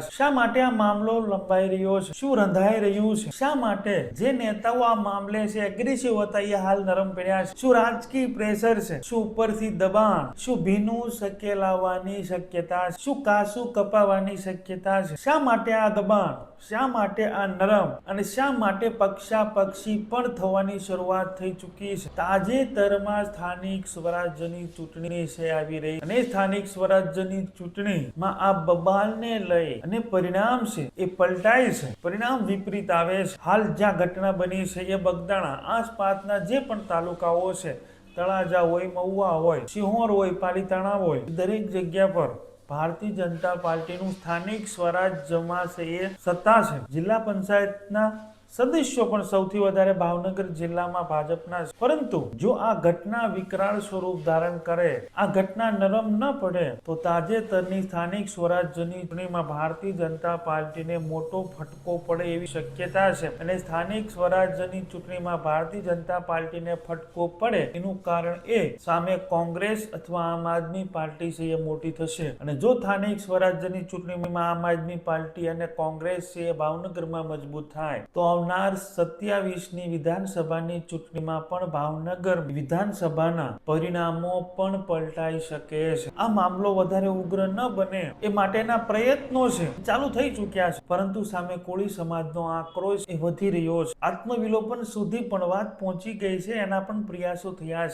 શા માટે આ મામલો લંબાઈ રહ્યો છે? શું રંધાઈ રહ્યું છે? શા માટે જે નેતાઓ આ મામલે છે એગ્રેસિવ હતા એ હાલ નરમ પડ્યા છે? શું રાજકીય પ્રેશર છે? શું ઉપરથી દબાણ? શું ભીનું સકેલાવાની શક્યતા છે? શું કાસું કપાવાની શક્યતા છે? શા માટે આ દબાણ? શા માટે આ નરમ? અને શા માટે પક્ષાપક્ષી પણ થવાની શરૂઆત થઈ ચૂકી છે? તાજેતરમાં સ્થાનિક સ્વરાજ્યની ચૂંટણી છે આવી રહી અને સ્થાનિક સ્વરાજ્યની ચૂંટણીમાં આ બબાલને લઈ અને પરિણામ છે એ પલટાય છે, પરિણામ વિપરીત આવે છે. હાલ જ્યાં ઘટના બની છે એ બગદાણા આસપાસના જે પણ તાલુકાઓ છે, તળાજા હોય, મહુવા હોય, સિહોર હોય, પાલીતાણા હોય, દરેક જગ્યા પર ભારતીય જનતા પાર્ટીનું સ્થાનિક સ્વરાજ્યમાં છે એ સત્તા છે. જિલ્લા પંચાયતના સદસ્યો પણ સૌથી વધારે ભાવનગર જિલ્લામાં ભાજપના છે. પરંતુ જો આ ઘટના વિકરાળ સ્વરૂપ ધારણ કરે, આ ઘટના નરમ ન પડે તો તાજેતરની સ્થાનિક સ્વરાજ્યની ચૂંટણીમાં ભારતીય જનતા પાર્ટીને મોટો ફટકો પડે એવી શક્યતા છે. અને સ્થાનિક સ્વરાજ્યની ચૂંટણીમાં ભારતીય જનતા પાર્ટીને ફટકો પડે એનું કારણ એ સામે કોંગ્રેસ અથવા આમ આદમી પાર્ટી છે એ મોટી થશે. અને જો સ્થાનિક સ્વરાજ્યની ચૂંટણીમાં આમ આદમી પાર્ટી અને કોંગ્રેસ છે એ ભાવનગરમાં મજબૂત થાય તો આવનાર 27ની વિધાનસભાની ચૂંટણીમાં પણ ભાવનગર વિધાનસભાના પરિણામો પણ પલટાઈ શકે છે. આ મામલો વધારે ઉગ્ર ન બને એ માટેના પ્રયત્નો છે ચાલુ થઈ ચૂક્યા છે, પરંતુ સામે કોળી સમાજનો આક્રોશ એ વધી રહ્યો છે. આત્મવિલોપન સુધી પણ વાત પહોંચી ગઈ છે, એના પણ પ્રયાસો થયા છે.